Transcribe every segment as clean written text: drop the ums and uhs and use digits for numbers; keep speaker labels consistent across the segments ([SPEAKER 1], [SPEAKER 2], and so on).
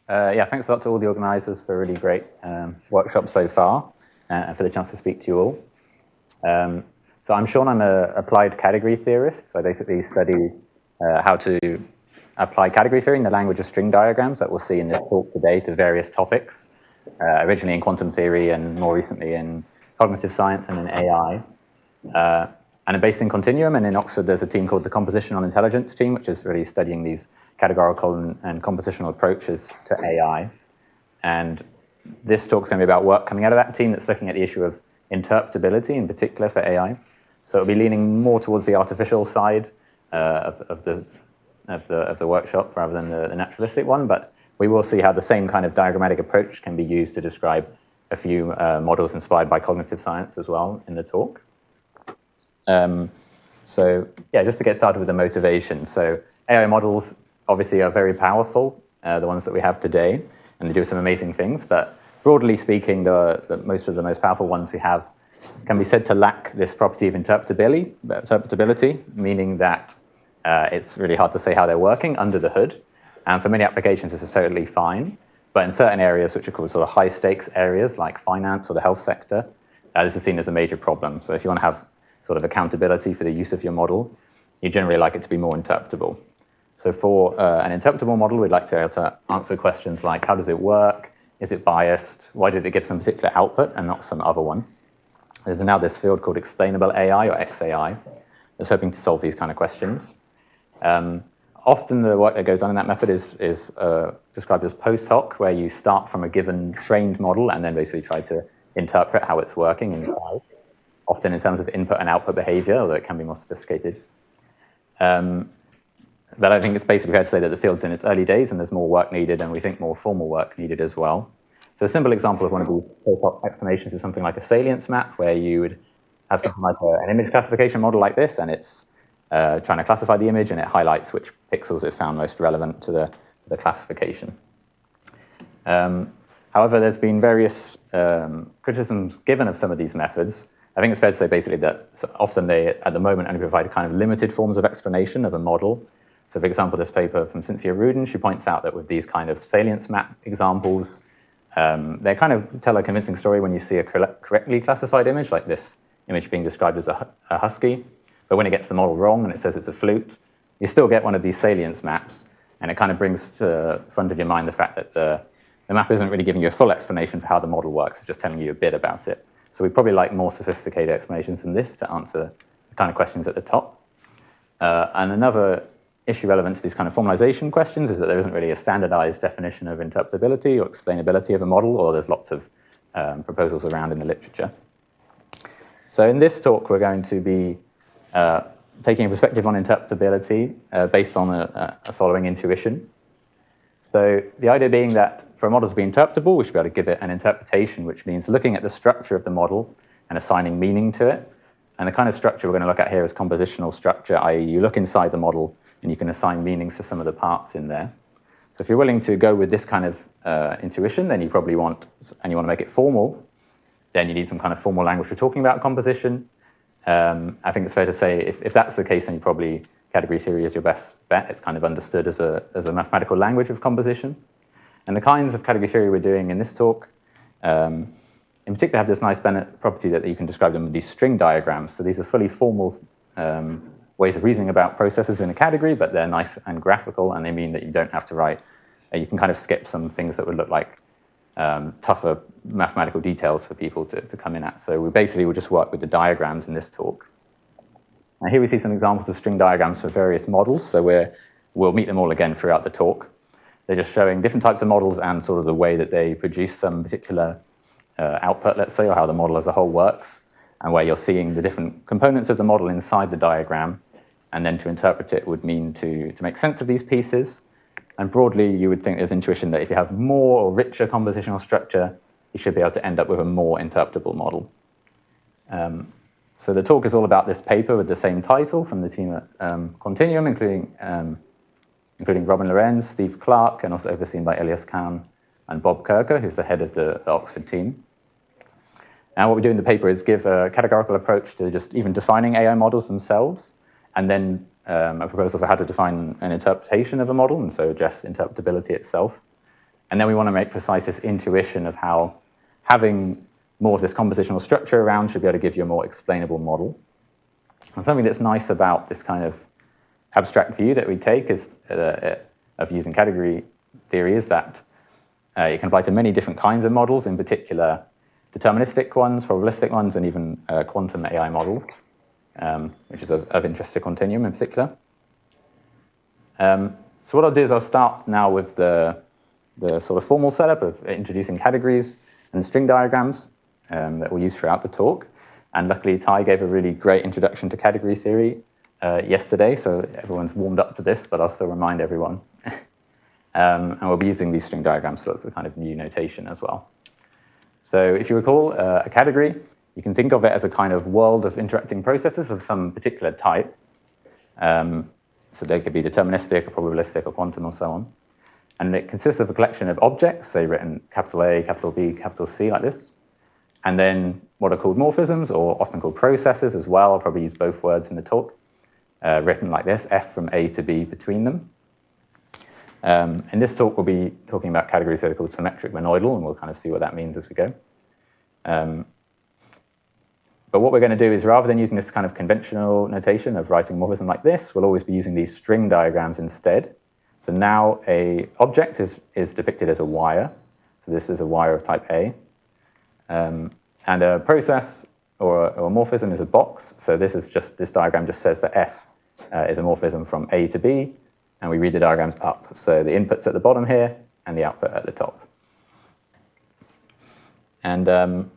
[SPEAKER 1] Yeah, thanks a lot to all the organisers for a really great workshop so far, and for the chance to speak to you all. So I'm Sean, I'm an applied category theorist, so I basically study how to apply category theory in the language of string diagrams that we'll see in this talk today to various topics, originally in quantum theory and more recently in cognitive science and in AI. And I'm based in Quantinuum, and in Oxford there's a team called the Compositional Intelligence team, which is really studying these categorical and compositional approaches to AI. And this talk's going to be about work coming out of that team that's looking at the issue of interpretability in particular for AI. So it'll be leaning more towards the artificial side of the workshop rather than the naturalistic one, but we will see how the same kind of diagrammatic approach can be used to describe a few models inspired by cognitive science as well in the talk. So yeah, just to get started with the motivation. So AI models obviously are very powerful, the ones that we have today, and they do some amazing things, but broadly speaking, most of the most powerful ones we have can be said to lack this property of interpretability, meaning that it's really hard to say how they're working under the hood. And for many applications, this is totally fine. But in certain areas, which are called sort of high stakes areas like finance or the health sector, this is seen as a major problem. So if you want to have sort of accountability for the use of your model, you generally like it to be more interpretable. So for an interpretable model, we'd like to be able to answer questions like, how does it work? Is it biased? Why did it give some particular output and not some other one? There's now this field called explainable AI or XAI that's hoping to solve these kind of questions. Often the work that goes on in that method is described as post hoc, where you start from a given trained model and then basically try to interpret how it's working inside, often in terms of input and output behavior, although it can be more sophisticated. But I think it's basically fair to say that the field's in its early days and there's more work needed, and we think more formal work needed as well. So a simple example of one of these post-hoc explanations is something like a salience map, where you would have something like an image classification model like this, and it's trying to classify the image, and it highlights which pixels it found most relevant to the classification. However, there's been various criticisms given of some of these methods. I think it's fair to say basically that often they, at the moment, only provide kind of limited forms of explanation of a model. So for example, this paper from Cynthia Rudin, she points out that with these kind of salience map examples, they kind of tell a convincing story when you see a correctly classified image, like this image being described as a husky. But when it gets the model wrong and it says it's a flute, you still get one of these salience maps, and it kind of brings to front of your mind the fact that the map isn't really giving you a full explanation for how the model works, it's just telling you a bit about it. So we'd probably like more sophisticated explanations than this to answer the kind of questions at the top. And another issue relevant to these kind of formalization questions is that there isn't really a standardized definition of interpretability or explainability of a model, or there's lots of proposals around in the literature. So in this talk, we're going to be taking a perspective on interpretability based on a following intuition. So the idea being that for a model to be interpretable, we should be able to give it an interpretation, which means looking at the structure of the model and assigning meaning to it. And the kind of structure we're going to look at here is compositional structure, i.e. you look inside the model and you can assign meanings to some of the parts in there. So if you're willing to go with this kind of intuition, then you probably want, and you want to make it formal, then you need some kind of formal language for talking about composition. I think it's fair to say if that's the case, then you probably category theory is your best bet. It's kind of understood as a mathematical language of composition. And the kinds of category theory we're doing in this talk, in particular, have this nice property that you can describe them with these string diagrams. So these are fully formal ways of reasoning about processes in a category, but they're nice and graphical, and they mean that you don't have to write. You can kind of skip some things that would look like tougher mathematical details for people to come in at. So we basically will just work with the diagrams in this talk. Now here we see some examples of string diagrams for various models. So we'll meet them all again throughout the talk. They're just showing different types of models and sort of the way that they produce some particular output, let's say, or how the model as a whole works, and where you're seeing the different components of the model inside the diagram. And then to interpret it would mean to make sense of these pieces. And broadly, you would think there's intuition that if you have more or richer compositional structure, you should be able to end up with a more interpretable model. So the talk is all about this paper with the same title from the team at Quantinuum, including Robin Lorenz, Steve Clark, and also overseen by Ilyas Khan and Bob Coecke, who's the head of the Oxford team. Now what we do in the paper is give a categorical approach to just even defining AI models themselves, and then a proposal for how to define an interpretation of a model, and so address interpretability itself. And then we want to make precise this intuition of how having more of this compositional structure around should be able to give you a more explainable model. And something that's nice about this kind of abstract view that we take is of using category theory is that it can apply to many different kinds of models, in particular deterministic ones, probabilistic ones, and even quantum AI models, which is of interest to Quantinuum in particular. So what I'll do is I'll start now with the sort of formal setup of introducing categories and string diagrams that we'll use throughout the talk. And luckily, Ty gave a really great introduction to category theory yesterday, so everyone's warmed up to this, but I'll still remind everyone. And we'll be using these string diagrams, so it's a kind of new notation as well. So if you recall a category, you can think of it as a kind of world of interacting processes of some particular type. So they could be deterministic, or probabilistic, or quantum, or so on. And it consists of a collection of objects, say written capital A, capital B, capital C, like this. And then what are called morphisms, or often called processes as well. I'll probably use both words in the talk, written like this, F from A to B between them. In this talk, we'll be talking about categories that are called symmetric monoidal, and we'll kind of see what that means as we go. But what we're going to do is, rather than using this kind of conventional notation of writing morphism like this, we'll always be using these string diagrams instead. So now a object is depicted as a wire. So this is a wire of type A. And a process or a morphism is a box. So this diagram just says that F is a morphism from A to B, and we read the diagrams up. So the input's at the bottom here, and the output at the top. And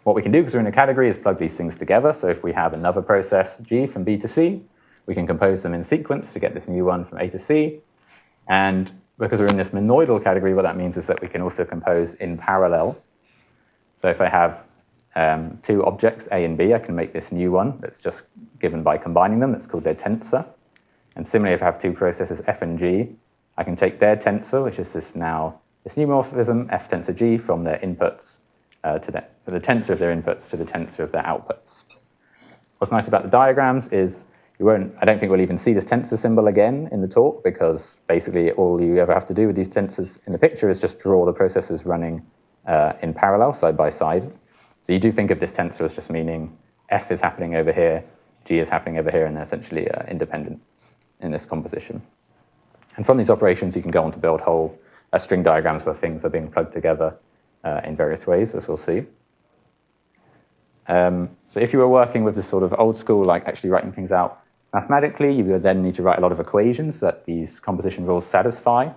[SPEAKER 1] what we can do, because we're in a category, is plug these things together. So if we have another process, G, from B to C, we can compose them in sequence to get this new one from A to C. And because we're in this monoidal category, what that means is that we can also compose in parallel. So if I have two objects, A and B, I can make this new one that's just given by combining them. That's called their tensor. And similarly, if I have two processes, F and G, I can take their tensor, which is this new morphism, F tensor G, from their inputs to the tensor of their inputs to the tensor of their outputs. What's nice about the diagrams is I don't think we'll even see this tensor symbol again in the talk, because basically all you ever have to do with these tensors in the picture is just draw the processes running in parallel, side by side. So you do think of this tensor as just meaning F is happening over here, G is happening over here, and they're essentially independent in this composition. And from these operations, you can go on to build whole string diagrams where things are being plugged together in various ways, as we'll see. So if you were working with this sort of old school, like actually writing things out mathematically, you would then need to write a lot of equations that these composition rules satisfy.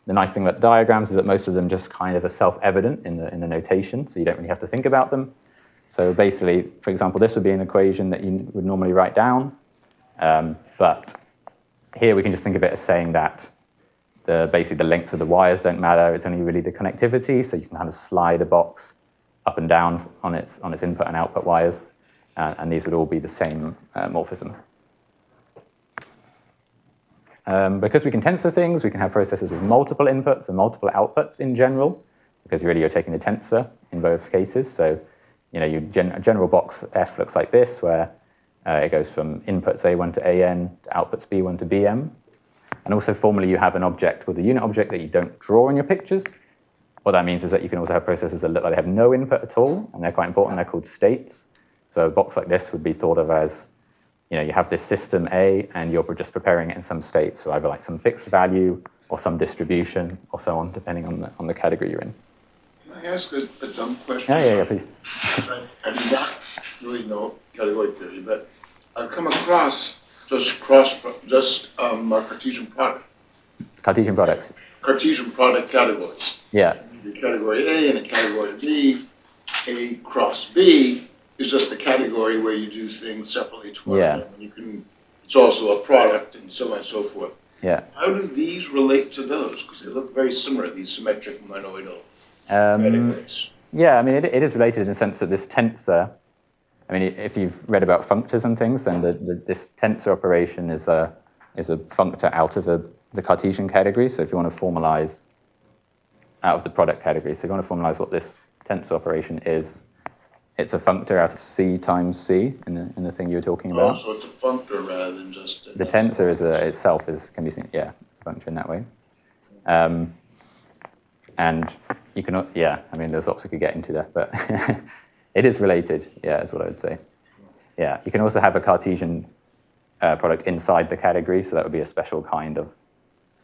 [SPEAKER 1] The nice thing about diagrams is that most of them just kind of are self-evident in the notation, so you don't really have to think about them. So basically, for example, this would be an equation that you would normally write down, but here we can just think of it as saying that basically the lengths of the wires don't matter, it's only really the connectivity, so you can kind of slide a box up and down on its input and output wires, and these would all be the same morphism. Because we can tensor things, we can have processes with multiple inputs and multiple outputs in general, because really you're taking the tensor in both cases. So, a general box F looks like this, where it goes from inputs A1 to AN to outputs B1 to BM. And also formally you have an object called the unit object that you don't draw in your pictures. What that means is that you can also have processes that look like they have no input at all, and they're quite important. They're called states. So a box like this would be thought of as, you have this system A, and you're just preparing it in some state, so either like some fixed value or some distribution or so on, depending on the category you're in.
[SPEAKER 2] Can I ask a dumb question?
[SPEAKER 1] Yeah, please.
[SPEAKER 2] I do not really know category theory, but I've come across just Cartesian product.
[SPEAKER 1] Cartesian products.
[SPEAKER 2] Cartesian product categories.
[SPEAKER 1] Yeah.
[SPEAKER 2] The category A and a category B. A cross B is just a category where you do things separately to one of them. It's also a product and so on and so forth.
[SPEAKER 1] Yeah.
[SPEAKER 2] How do these relate to those? Because they look very similar, these symmetric monoidal categories.
[SPEAKER 1] Yeah, I mean, it is related in the sense that this tensor, I mean, if you've read about functors and things, then this tensor operation is a functor out of the Cartesian category. So if you want to formalize out of the product category, so if you want to formalize what this tensor operation is, it's a functor out of C times C in the thing you were talking about.
[SPEAKER 2] Oh, so it's a functor rather than just...
[SPEAKER 1] The tensor itself can be seen, it's a functor in that way. And you can, yeah, I mean, there's lots we could get into there, but it is related, yeah, is what I would say. Yeah, you can also have a Cartesian product inside the category, so that would be a special kind of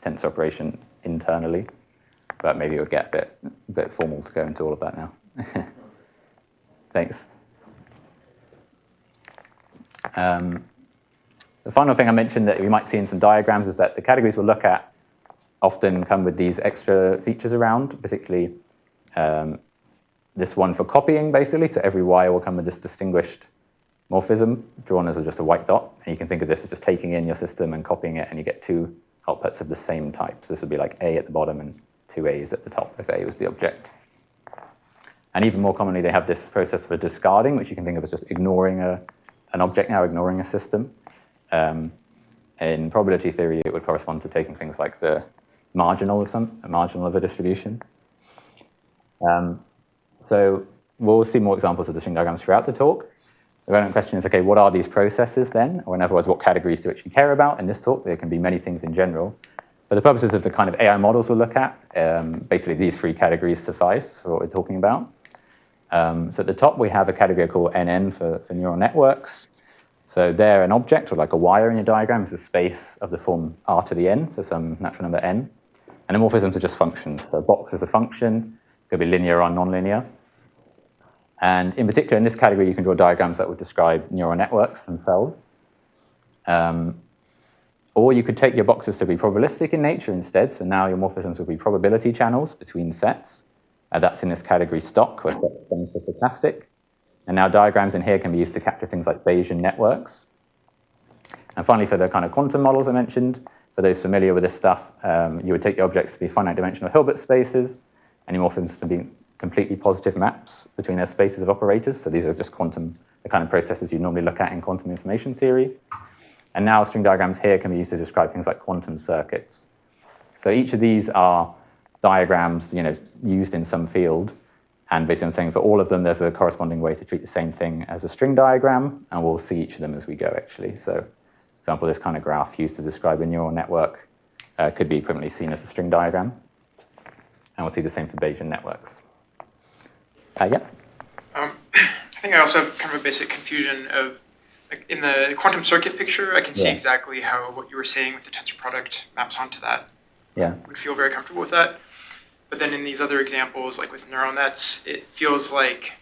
[SPEAKER 1] tensor operation internally, but maybe it would get a bit formal to go into all of that now. Thanks. The final thing I mentioned that we might see in some diagrams is that the categories we'll look at often come with these extra features around, particularly this one for copying, basically. So every wire will come with this distinguished morphism drawn as just a white dot. And you can think of this as just taking in your system and copying it, and you get two outputs of the same type. So this would be like A at the bottom and two A's at the top if A was the object. And even more commonly, they have this process for discarding, which you can think of as just ignoring an object now, ignoring a system. In probability theory, it would correspond to taking things like the marginal of a distribution. So we'll see more examples of the string diagrams throughout the talk. The relevant question is, okay, what are these processes then? Or in other words, what categories do we actually care about in this talk? There can be many things in general. For the purposes of the kind of AI models we'll look at, basically these three categories suffice for what we're talking about. So at the top, we have a category called NN for neural networks. So there, an object, or like a wire in your diagram, is a space of the form r to the n for some natural number n. And the morphisms are just functions. So a box is a function, could be linear or nonlinear. And in particular, in this category, you can draw diagrams that would describe neural networks themselves. Or you could take your boxes to be probabilistic in nature instead. So now your morphisms will be probability channels between sets. That's in this category stock, where stock stands for stochastic. And now diagrams in here can be used to capture things like Bayesian networks. And finally, for the kind of quantum models I mentioned, for those familiar with this stuff, you would take your objects to be finite dimensional Hilbert spaces, and your morphisms to be completely positive maps between their spaces of operators. So these are just quantum, the kind of processes you normally look at in quantum information theory. And now string diagrams here can be used to describe things like quantum circuits. So each of these are diagrams, used in some field. And basically I'm saying for all of them, there's a corresponding way to treat the same thing as a string diagram, and we'll see each of them as we go, actually. So, for example, this kind of graph used to describe a neural network could be equivalently seen as a string diagram. And we'll see the same for Bayesian networks. Yeah?
[SPEAKER 3] I think I also have kind of a basic confusion of, like, in the quantum circuit picture, I can see exactly how what you were saying with the tensor product maps onto that.
[SPEAKER 1] Yeah.
[SPEAKER 3] I would feel very comfortable with that. But then in these other examples, like with neural nets, it feels like,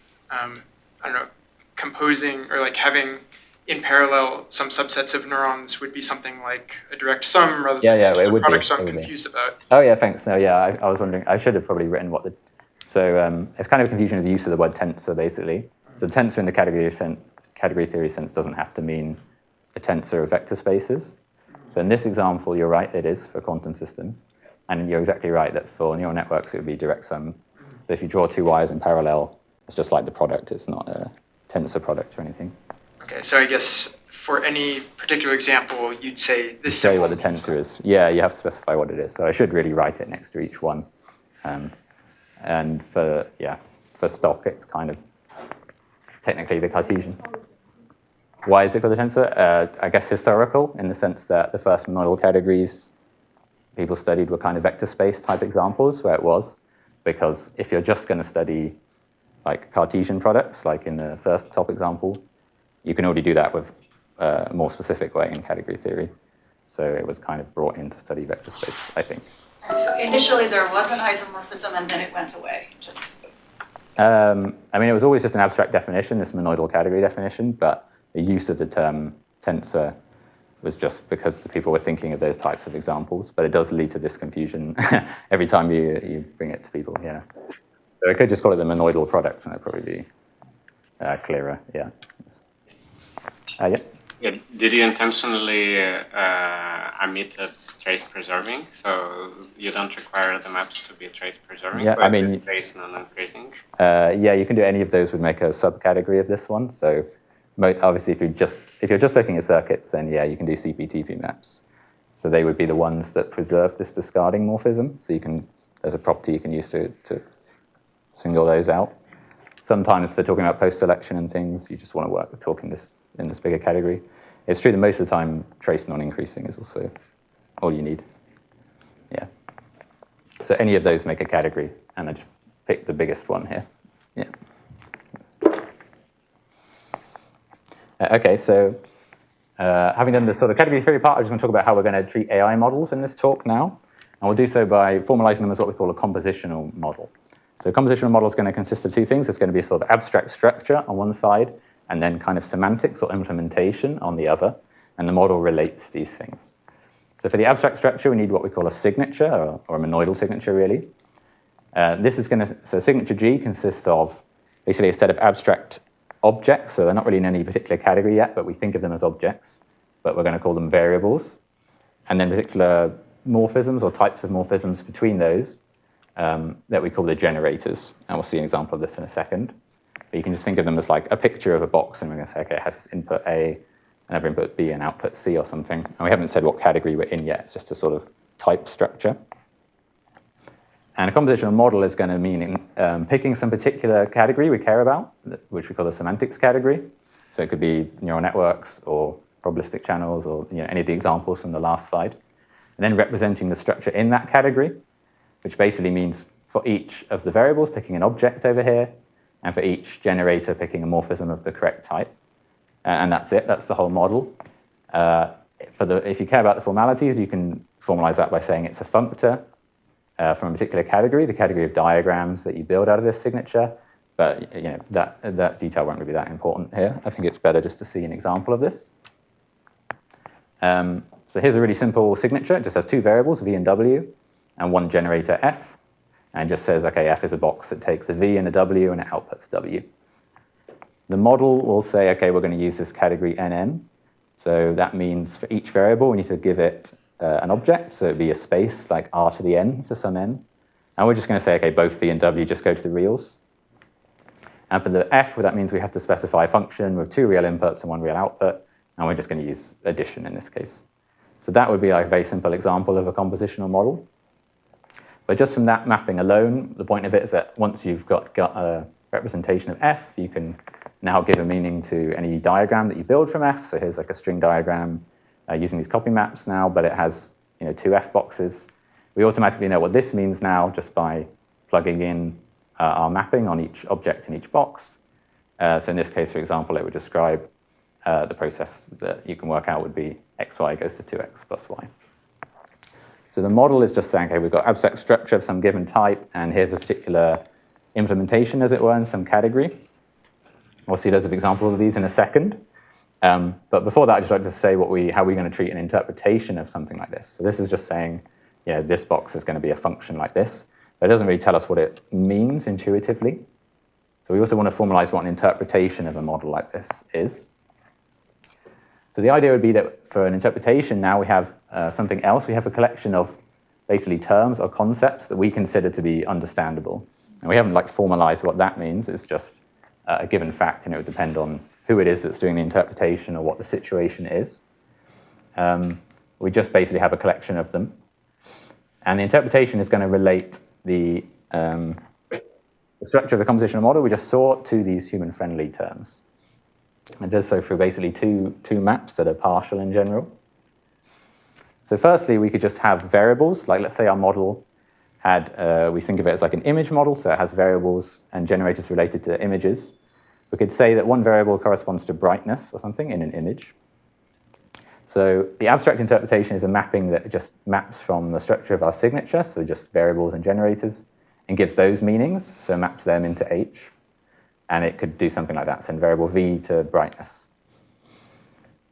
[SPEAKER 3] composing or like having in parallel some subsets of neurons would be something like a direct sum rather than some tensor product, so I'm confused about.
[SPEAKER 1] Oh, yeah, thanks. No, yeah, I was wondering, I should have probably written what the... So it's kind of a confusion of the use of the word tensor, basically. So tensor in the category theory sense doesn't have to mean a tensor of vector spaces. So in this example, you're right, it is for quantum systems. And you're exactly right that for neural networks, it would be direct sum. So if you draw two wires in parallel, it's just like the product. It's not a tensor product or anything.
[SPEAKER 3] Okay, so I guess for any particular example, you'd say this
[SPEAKER 1] say what the tensor is. Yeah, you have to specify what it is. So I should really write it next to each one. And for stock, it's kind of technically the Cartesian. Why is it called the tensor? I guess historical, in the sense that the first model categories people studied were kind of vector space type examples, where it was. Because if you're just going to study like Cartesian products, like in the first top example, you can already do that with a more specific way in category theory. So it was kind of brought in to study vector space, I think.
[SPEAKER 4] So initially there was an isomorphism and then it went away.
[SPEAKER 1] It was always just an abstract definition, this monoidal category definition, but the use of the term tensor was just because the people were thinking of those types of examples, but it does lead to this confusion every time you bring it to people, yeah. So I could just call it the monoidal product, and that'd probably be clearer, yeah.
[SPEAKER 5] Yeah. Did you intentionally omit trace preserving, so you don't require the maps to be trace preserving, but it's trace non-increasing?
[SPEAKER 1] Yeah, you can do any of those would make a subcategory of this one. So obviously, if you're just looking at circuits, then yeah, you can do CP-TP maps. So they would be the ones that preserve this discarding morphism. So there's a property you can use to single those out. Sometimes for talking about post-selection and things, you just want to work with talking in this bigger category. It's true that most of the time, trace non-increasing is also all you need. Yeah. So So any of those make a category, and I just picked the biggest one here. Yeah. Okay, so having done the sort of category theory part, I'm just going to talk about how we're going to treat AI models in this talk now. And we'll do so by formalizing them as what we call a compositional model. So a compositional model is going to consist of two things. It's going to be a sort of abstract structure on one side, and then kind of semantics or implementation on the other. And the model relates these things. So for the abstract structure, we need what we call a signature, or a monoidal signature, really. So signature G consists of basically a set of abstract objects. So they're not really in any particular category yet, but we think of them as objects. But we're going to call them variables. And then particular morphisms or types of morphisms between those that we call the generators. And we'll see an example of this in a second. But you can just think of them as like a picture of a box, and we're going to say, okay, it has this input A, another input B, and output C or something. And we haven't said what category we're in yet. It's just a sort of type structure. And a compositional model is going to mean picking some particular category we care about, which we call the semantics category. So it could be neural networks or probabilistic channels or any of the examples from the last slide. And then representing the structure in that category, which basically means for each of the variables picking an object over here, and for each generator picking a morphism of the correct type. And that's it. That's the whole model. If you care about the formalities, you can formalize that by saying it's a functor from a particular category, the category of diagrams that you build out of this signature. But that detail won't really be that important here. I think it's better just to see an example of this. So here's a really simple signature. It just has two variables, v and w, and one generator f, and just says, okay, f is a box that takes a v and a w, and it outputs w. The model will say, okay, we're going to use this category nn. So that means for each variable, we need to give it an object. So it'd be a space like r to the n for some n. And we're just going to say, okay, both v and w just go to the reals. And for the f, that means we have to specify a function with two real inputs and one real output. And we're just going to use addition in this case. So that would be like a very simple example of a compositional model. But just from that mapping alone, the point of it is that once you've got a representation of f, you can now give a meaning to any diagram that you build from f. So here's like a string diagram using these copy maps now, but it has two f boxes. We automatically know what this means now just by plugging in our mapping on each object in each box. So in this case, for example, it would describe the process that you can work out would be xy goes to 2x plus y. So the model is just saying, okay, we've got abstract structure of some given type, and here's a particular implementation, as it were, in some category. We'll see loads of examples of these in a second. But before that, I'd just like to say how we're going to treat an interpretation of something like this. So this is just saying, this box is going to be a function like this. But it doesn't really tell us what it means intuitively. So we also want to formalize what an interpretation of a model like this is. So the idea would be that for an interpretation, now we have something else. We have a collection of basically terms or concepts that we consider to be understandable. And we haven't formalized what that means. It's just a given fact, and it would depend on who it is that's doing the interpretation or what the situation is. We just basically have a collection of them. And the interpretation is going to relate the structure of the compositional model we just saw to these human-friendly terms. It does so through basically two maps that are partial in general. So firstly, we could just have variables. Like let's say our model had, we think of it as like an image model, so it has variables and generators related to images. We could say that one variable corresponds to brightness or something in an image. So the abstract interpretation is a mapping that just maps from the structure of our signature, so just variables and generators, and gives those meanings, so maps them into H. And it could do something like that, send variable v to brightness.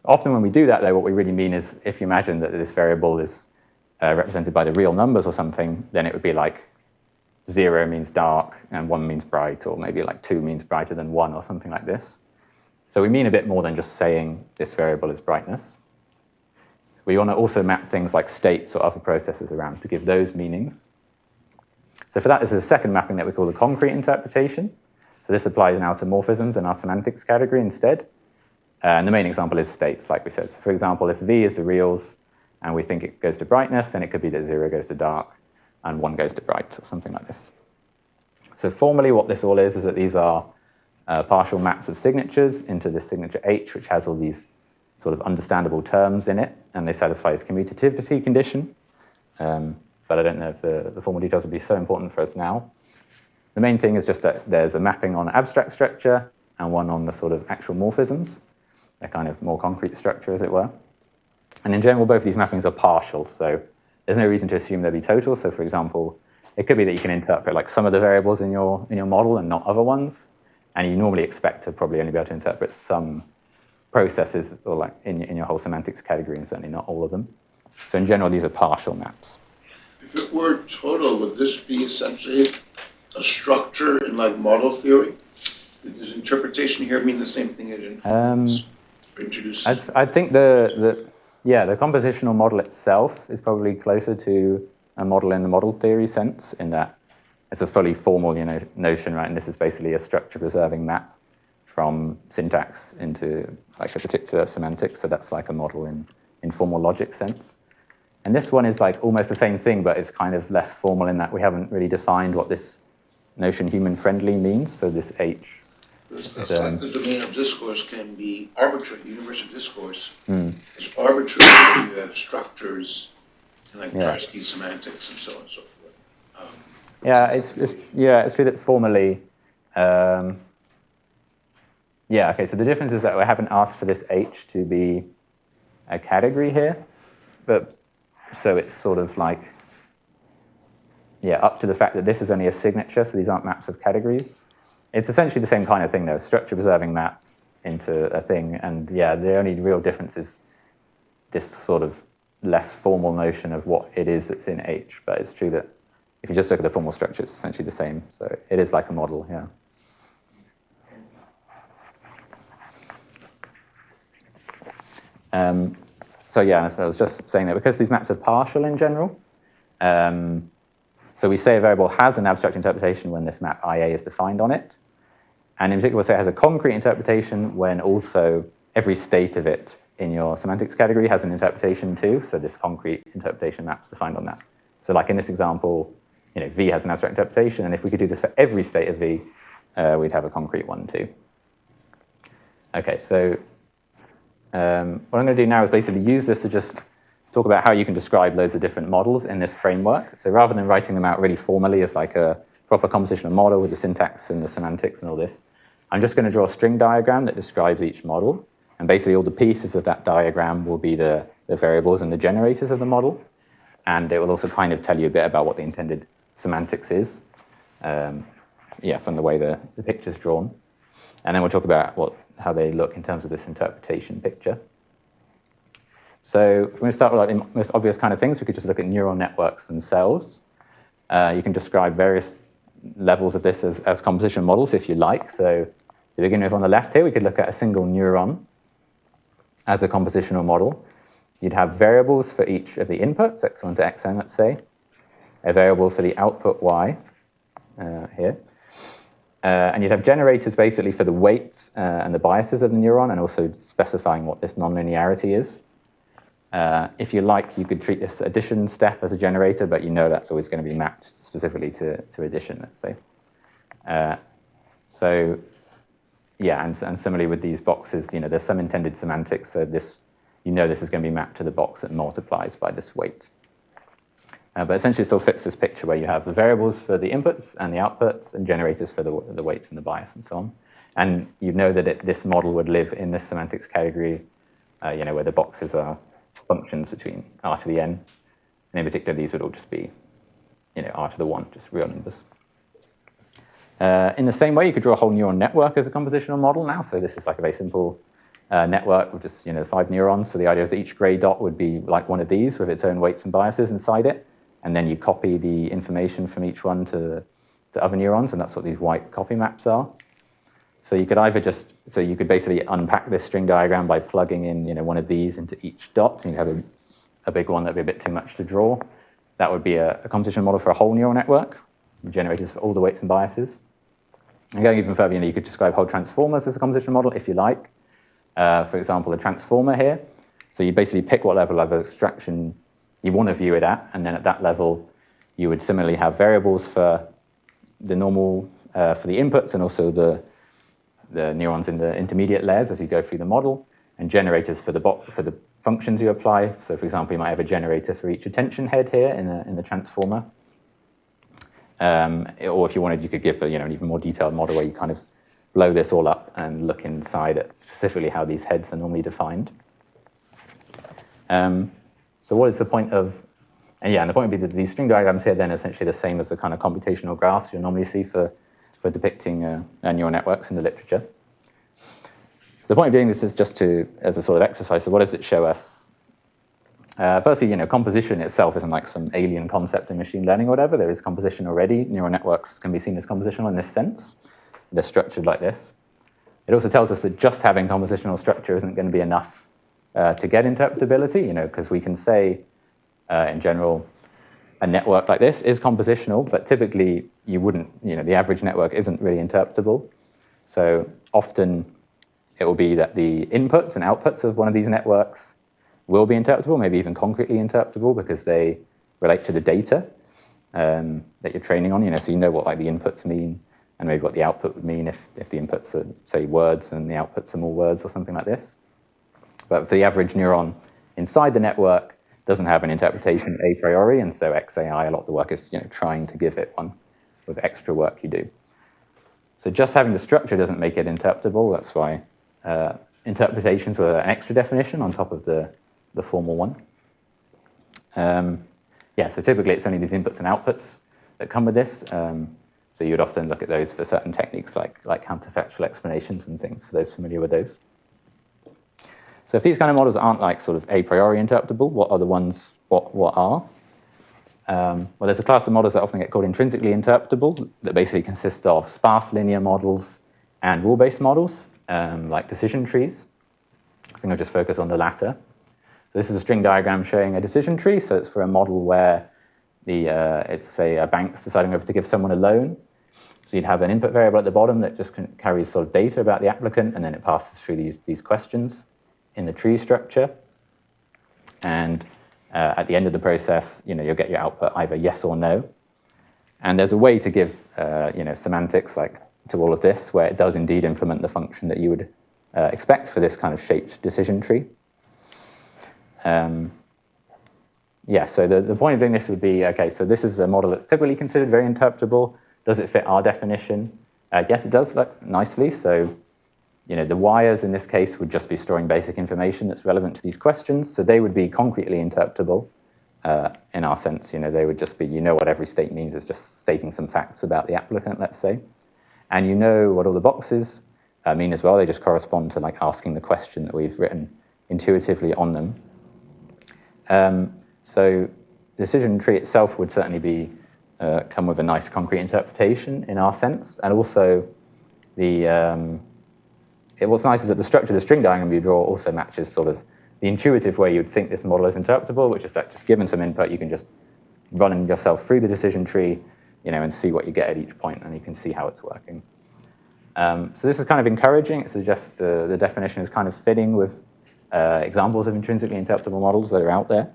[SPEAKER 1] Often when we do that, though, what we really mean is if you imagine that this variable is represented by the real numbers or something, then it would be like 0 means dark and 1 means bright, or maybe like 2 means brighter than 1 or something like this. So we mean a bit more than just saying this variable is brightness. We want to also map things like states or other processes around to give those meanings. So for that, this is a second mapping that we call the concrete interpretation. So this applies now to morphisms in our semantics category instead. And the main example is states, like we said. So for example, if v is the reals and we think it goes to brightness, then it could be that 0 goes to dark and 1 goes to bright, or something like this. So formally what this all is that these are partial maps of signatures into this signature H, which has all these sort of understandable terms in it, and they satisfy this commutativity condition. but I don't know if the formal details would be so important for us now. The main thing is just that there's a mapping on abstract structure and one on the sort of actual morphisms, a kind of more concrete structure, as it were. And in general, both these mappings are partial, so there's no reason to assume they'll be total. So for example, it could be that you can interpret like some of the variables in your model and not other ones, and you normally expect to probably only be able to interpret some processes or like in your whole semantics category, and certainly not all of them. So in general, these are partial maps.
[SPEAKER 2] If it were total, would this be essentially a structure in like model theory? Does interpretation here mean the same thing it introduces?
[SPEAKER 1] I think the compositional model itself is probably closer to a model in the model theory sense, in that it's a fully formal notion, right? And this is basically a structure-preserving map from syntax into like a particular semantic. So that's like a model in formal logic sense. And this one is like almost the same thing, but it's kind of less formal in that we haven't really defined what this notion human-friendly means. So this H.
[SPEAKER 2] It's like the domain of discourse can be arbitrary. The universe of discourse is arbitrary when you have structures and like Tarski semantics and so on and so forth.
[SPEAKER 1] It's true that formally, okay, so the difference is that we haven't asked for this H to be a category here, but so it's sort of like, up to the fact that this is only a signature, so these aren't maps of categories. It's essentially the same kind of thing, though, structure-preserving map into a thing, and the only real difference is this sort of less formal notion of what it is that's in H, but it's true that if you just look at the formal structure, it's essentially the same, so it is like a model, So I was just saying that because these maps are partial in general, so we say a variable has an abstract interpretation when this map IA is defined on it. And in particular, we'll say it has a concrete interpretation when also every state of it in your semantics category has an interpretation too. So this concrete interpretation map's defined on that. So like in this example, V has an abstract interpretation, and if we could do this for every state of V, we'd have a concrete one too. Okay, so what I'm going to do now is basically use this to just talk about how you can describe loads of different models in this framework. So rather than writing them out really formally as like a proper compositional model with the syntax and the semantics and all this, I'm just going to draw a string diagram that describes each model. And basically all the pieces of that diagram will be the variables and the generators of the model. And it will also kind of tell you a bit about what the intended semantics is, from the way the picture's drawn. And then we'll talk about how they look in terms of this interpretation picture. So we're going to start with like the most obvious kind of things. We could just look at neural networks themselves. You can describe various levels of this as composition models if you like. So to begin with, on the left here, we could look at a single neuron as a compositional model. You'd have variables for each of the inputs, x1 to xn, let's say, a variable for the output y here. And you'd have generators basically for the weights and the biases of the neuron, and also specifying what this nonlinearity is. If you like, you could treat this addition step as a generator, but that's always going to be mapped specifically to addition, let's say. And similarly with these boxes, there's some intended semantics, so this is going to be mapped to the box that multiplies by this weight. But essentially it still fits this picture where you have the variables for the inputs and the outputs and generators for the weights and the bias and so on. And you know that this model would live in this semantics category, where the boxes are functions between r to the n. And in particular, these would all just be, r to the 1, just real numbers. In the same way, you could draw a whole neural network as a compositional model now. So this is like a very simple network with just 5 neurons. So the idea is that each gray dot would be like one of these with its own weights and biases inside it. And then you copy the information from each one to other neurons, and that's what these white copy maps are. So you could you could basically unpack this string diagram by plugging in one of these into each dot. And you'd have a big one that'd be a bit too much to draw. That would be a composition model for a whole neural network, generators for all the weights and biases. And going even further, you could describe whole transformers as a composition model if you like. For example, a transformer here. So you basically pick what level of abstraction you want to view it at, and then at that level, you would similarly have variables for the normal, for the inputs, and also the neurons in the intermediate layers as you go through the model. and generators for the functions you apply. So for example, you might have a generator for each attention head here in the transformer. Or if you wanted, you could give an even more detailed model where you kind of blow this all up and look inside at specifically how these heads are normally defined. So what is the point of, and the point would be that these string diagrams here then are essentially the same as the kind of computational graphs you normally see for depicting neural networks in the literature. The point of doing this is just as a sort of exercise. So what does it show us? Firstly, composition itself isn't like some alien concept in machine learning or whatever. There is composition already. Neural networks can be seen as compositional in this sense. They're structured like this. It also tells us that just having compositional structure isn't going to be enough to get interpretability, because we can say, in general, a network like this is compositional, but typically you wouldn't, the average network isn't really interpretable. So often it will be that the inputs and outputs of one of these networks will be interpretable, maybe even concretely interpretable, because they relate to the data that you're training on. So you know what the inputs mean, and maybe what the output would mean if the inputs are, say, words and the outputs are more words or something like this. But for the average neuron inside the network doesn't have an interpretation a priori, and so XAI, a lot of the work is trying to give it one with extra work you do. So just having the structure doesn't make it interpretable. That's why interpretations were an extra definition on top of the formal one. So typically it's only these inputs and outputs that come with this. So you would often look at those for certain techniques like counterfactual explanations and things, for those familiar with those. So if these kind of models aren't sort of a priori interpretable, what are the ones, what are? Well, there's a class of models that often get called intrinsically interpretable that basically consist of sparse linear models and rule-based models, like decision trees. I think I'll just focus on the latter. So this is a string diagram showing a decision tree. So it's for a model where it's, say, a bank's deciding whether to give someone a loan. So you'd have an input variable at the bottom that just carries sort of data about the applicant, and then it passes through these questions in the tree structure. And at the end of the process, you'll get your output either yes or no. And there's a way to give semantics to all of this, where it does indeed implement the function that you would expect for this kind of shaped decision tree. So the point of doing this would be, okay, so this is a model that's typically considered very interpretable. Does it fit our definition? Yes, it does nicely. So the wires in this case would just be storing basic information that's relevant to these questions. So they would be concretely interpretable in our sense. They would just be, what every state means is just stating some facts about the applicant, let's say. And what all the boxes mean as well. They just correspond to asking the question that we've written intuitively on them. So the decision tree itself would certainly come with a nice concrete interpretation in our sense. And also what's nice is that the structure of the string diagram you draw also matches sort of the intuitive way you'd think this model is interpretable, which is that just given some input, you can just run yourself through the decision tree, and see what you get at each point, and you can see how it's working. So this is kind of encouraging. It suggests the definition is kind of fitting with examples of intrinsically interpretable models that are out there.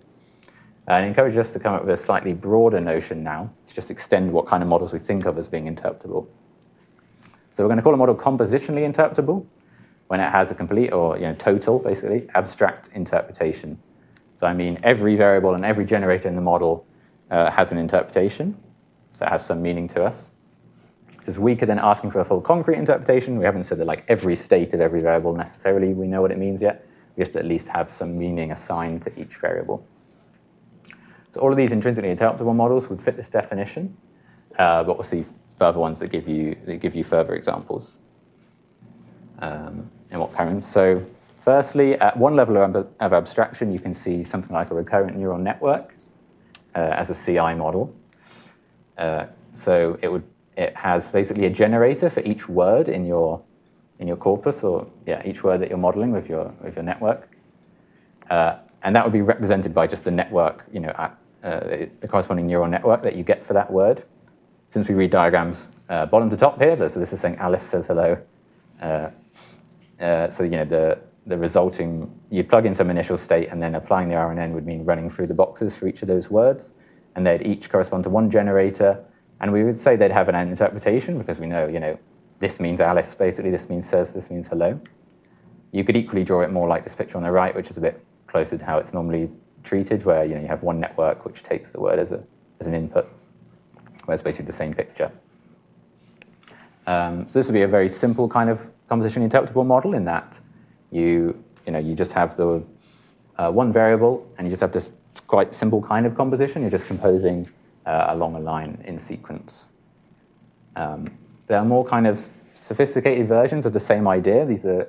[SPEAKER 1] And it encourages us to come up with a slightly broader notion now, to just extend what kind of models we think of as being interpretable. So we're going to call a model compositionally interpretable when it has a complete or total, basically, abstract interpretation. So I mean every variable and every generator in the model has an interpretation, so it has some meaning to us. This is weaker than asking for a full concrete interpretation. We haven't said that every state of every variable necessarily we know what it means yet. We just at least have some meaning assigned to each variable. So all of these intrinsically interpretable models would fit this definition, but we'll see further ones that give you further examples in what counts. So firstly, at one level of abstraction, you can see something like a recurrent neural network as a CI model. So it has basically a generator for each word in your corpus, or each word that you're modeling with your network, and that would be represented by just the network, the corresponding neural network that you get for that word. Since we read diagrams bottom to top here, so this is saying Alice says hello. So the resulting, you'd plug in some initial state, and then applying the RNN would mean running through the boxes for each of those words, and they'd each correspond to one generator. And we would say they'd have an interpretation because we know, this means Alice, basically, this means says, this means hello. You could equally draw it more like this picture on the right, which is a bit closer to how it's normally treated, where you have one network which takes the word as an input, where it's basically the same picture. So this would be a very simple kind of compositionally interpretable model in that you just have the one variable, and you just have this quite simple kind of composition. You're just composing along a line in sequence. There are more kind of sophisticated versions of the same idea. These are,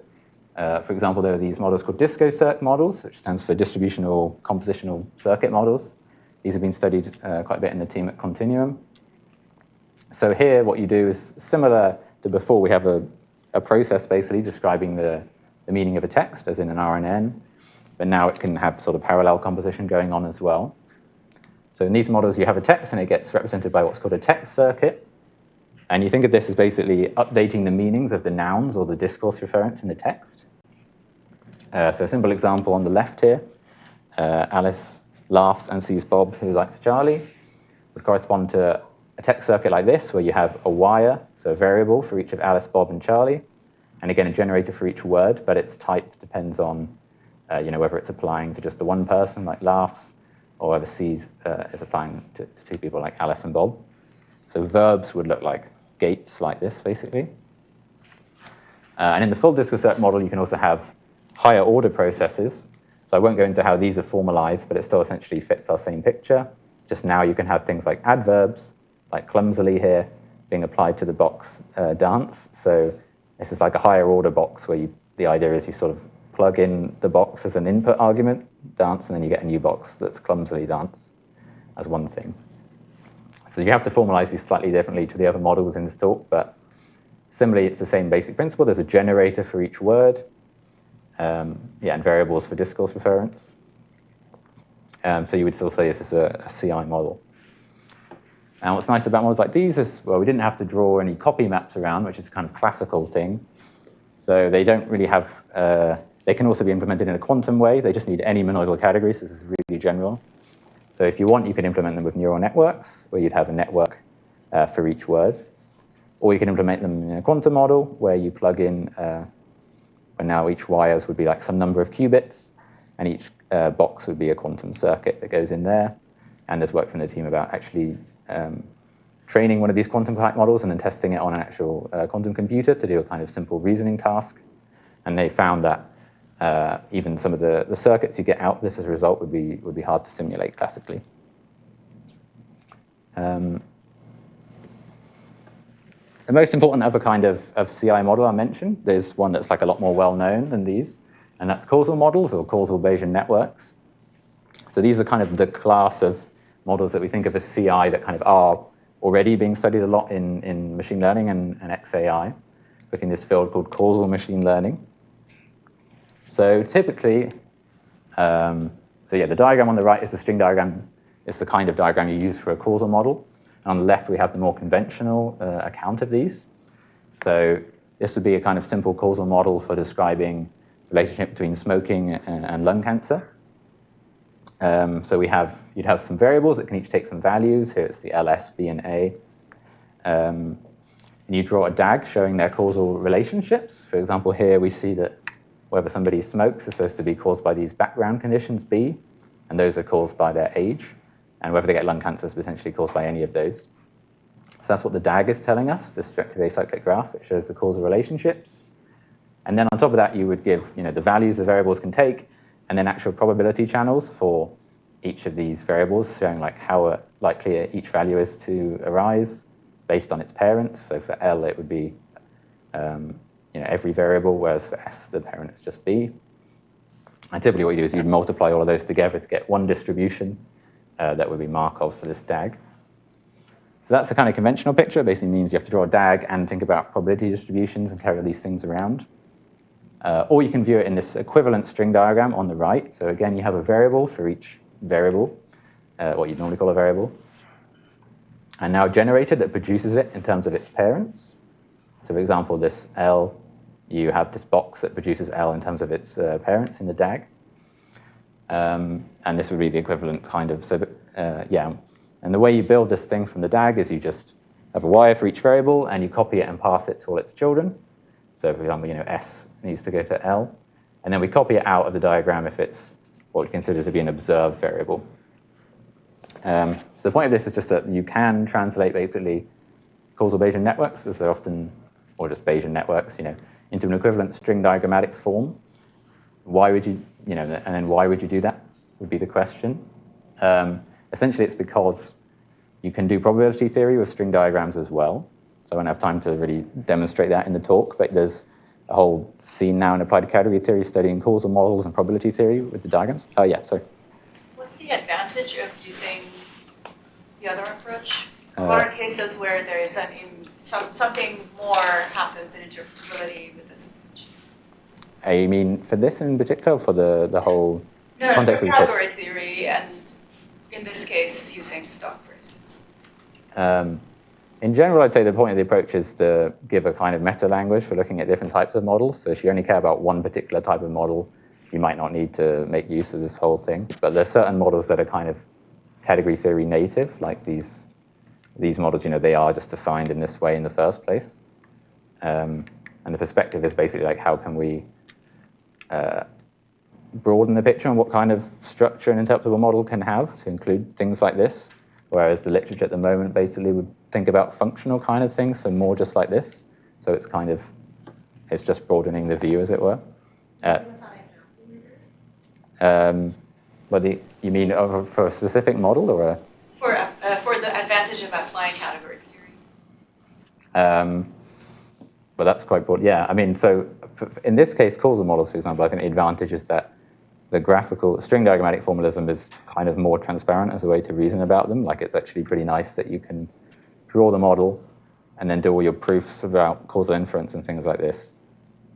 [SPEAKER 1] for example, there are these models called disco-circ models, which stands for distributional compositional circuit models. These have been studied quite a bit in the team at Quantinuum. So here, what you do is similar to before. We have a process basically describing the meaning of a text, as in an RNN, but now it can have sort of parallel composition going on as well. So in these models, you have a text, and it gets represented by what's called a text circuit. And you think of this as basically updating the meanings of the nouns or the discourse referents in the text. So a simple example on the left here, Alice laughs and sees Bob, who likes Charlie, would correspond to a text circuit like this, where you have a wire, so a variable for each of Alice, Bob, and Charlie, and again, a generator for each word, but its type depends on whether it's applying to just the one person, like laughs, or whether sees is applying to two people, like Alice and Bob. So verbs would look like gates like this, basically. And in the full disco-circ model, you can also have higher order processes. So I won't go into how these are formalized, but it still essentially fits our same picture. Just now you can have things like adverbs, like clumsily here, being applied to the box dance. So this is like a higher order box where the idea is you sort of plug in the box as an input argument, dance, and then you get a new box that's clumsily dance as one thing. So you have to formalize these slightly differently to the other models in this talk, but similarly, it's the same basic principle. There's a generator for each word, and variables for discourse reference. So you would still say this is a CI model. And what's nice about models like these is, well, we didn't have to draw any copy maps around, which is a kind of classical thing. So they don't really have, they can also be implemented in a quantum way. They just need any monoidal categories. This is really general. So if you want, you can implement them with neural networks, where you'd have a network for each word. Or you can implement them in a quantum model, where you plug in, where now each wires would be like some number of qubits, and each box would be a quantum circuit that goes in there. And there's work from the team about actually training one of these quantum type models and then testing it on an actual quantum computer to do a kind of simple reasoning task. And they found that even some of the circuits you get out of this as a result would be hard to simulate classically. The most important other kind of CI model I mentioned, there's one that's like a lot more well-known than these, and that's causal models or causal Bayesian networks. So these are kind of the class of models that we think of as CI that kind of are already being studied a lot in machine learning and XAI, within this field called causal machine learning. So typically, the diagram on the right is the string diagram. It's the kind of diagram you use for a causal model. And on the left, we have the more conventional account of these. So this would be a kind of simple causal model for describing the relationship between smoking and lung cancer. So you'd have some variables that can each take some values. Here it's the LS, B, and A. And you draw a DAG showing their causal relationships. For example, here we see that whether somebody smokes is supposed to be caused by these background conditions, B, and those are caused by their age. And whether they get lung cancer is potentially caused by any of those. So that's what the DAG is telling us, this directed acyclic graph that shows the causal relationships. And then on top of that, you would give the values the variables can take, and then actual probability channels for each of these variables, showing like how likely each value is to arise based on its parents. So for L, it would be every variable, whereas for S, the parent is just B. And typically what you do is you'd multiply all of those together to get one distribution that would be Markov for this DAG. So that's a kind of conventional picture. It basically means you have to draw a DAG and think about probability distributions and carry these things around. Or you can view it in this equivalent string diagram on the right. So again, you have a variable for each variable, what you'd normally call a variable, and now a generator that produces it in terms of its parents. So for example, this L, you have this box that produces L in terms of its parents in the DAG. And this would be the equivalent kind of, And the way you build this thing from the DAG is you just have a wire for each variable, and you copy it and pass it to all its children. So for example, S needs to go to L. and then we copy it out of the diagram if it's what we consider to be an observed variable. So the point of this is just that you can translate basically causal Bayesian networks, as they're often, or just Bayesian networks, into an equivalent string diagrammatic form. Why would you, and then why would you do that would be the question. Essentially, it's because you can do probability theory with string diagrams as well. So I won't have time to really demonstrate that in the talk, but there's a whole scene now in applied category theory studying causal models and probability theory with the diagrams. Oh, yeah, sorry.
[SPEAKER 4] What's the advantage of using the other approach? What are cases where there is something more happens in interpretability with this approach?
[SPEAKER 1] You mean for this in particular, or for the whole context
[SPEAKER 4] for
[SPEAKER 1] of the talk?
[SPEAKER 4] category theory, and in this case, using stock, for instance.
[SPEAKER 1] In general, I'd say the point of the approach is to give a kind of meta-language for looking at different types of models. So if you only care about one particular type of model, you might not need to make use of this whole thing. But there's certain models that are kind of category theory native, like these models, they are just defined in this way in the first place. And the perspective is basically like, how can we broaden the picture on what kind of structure an interpretable model can have to include things like this, whereas the literature at the moment basically would think about functional kind of things, so more just like this. So it's just broadening the view, as it were. You mean for a specific model or a?
[SPEAKER 4] For the advantage of applying category theory.
[SPEAKER 1] Well, that's quite broad. Yeah, I mean, so in this case, causal models, for example, I think the advantage is that the graphical string diagrammatic formalism is kind of more transparent as a way to reason about them. Like, it's actually pretty nice that you can draw the model and then do all your proofs about causal inference and things like this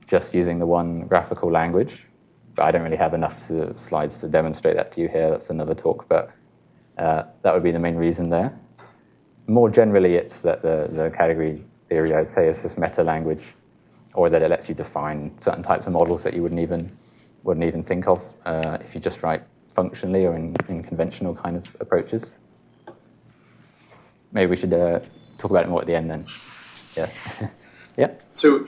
[SPEAKER 1] just using the one graphical language. But I don't really have enough slides to demonstrate that to you here. That's another talk, but that would be the main reason there. More generally, it's that the category theory, I'd say, is this meta language, or that it lets you define certain types of models that you wouldn't even think of if you just write functionally or in conventional kind of approaches. Maybe we should talk about it more at the end then. Yeah. Yeah.
[SPEAKER 6] So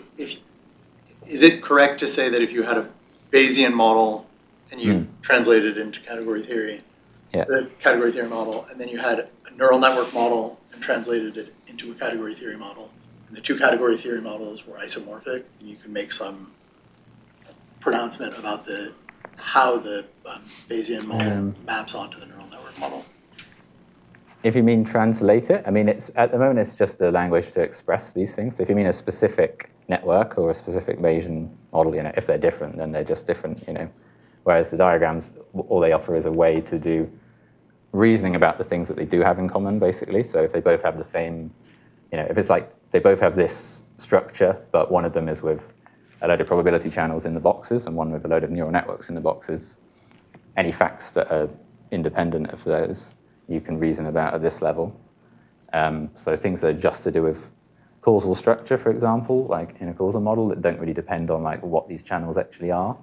[SPEAKER 6] is it correct to say that if you had a Bayesian model and you translated it into category theory, the category theory model, and then you had a neural network model and translated it into a category theory model, and the two category theory models were isomorphic, and you can make some pronouncement about how the Bayesian model maps onto the neural network model?
[SPEAKER 1] If you mean translate it, I mean, at the moment it's just a language to express these things. So if you mean a specific network or a specific Bayesian model, if they're different, then they're just different, Whereas the diagrams, all they offer is a way to do reasoning about the things that they do have in common, basically. So if they both have the same, if it's like they both have this structure, but one of them is with a load of probability channels in the boxes and one with a load of neural networks in the boxes, any facts that are independent of those, you can reason about at this level. So things that are just to do with causal structure, for example, like in a causal model that don't really depend on like what these channels actually are,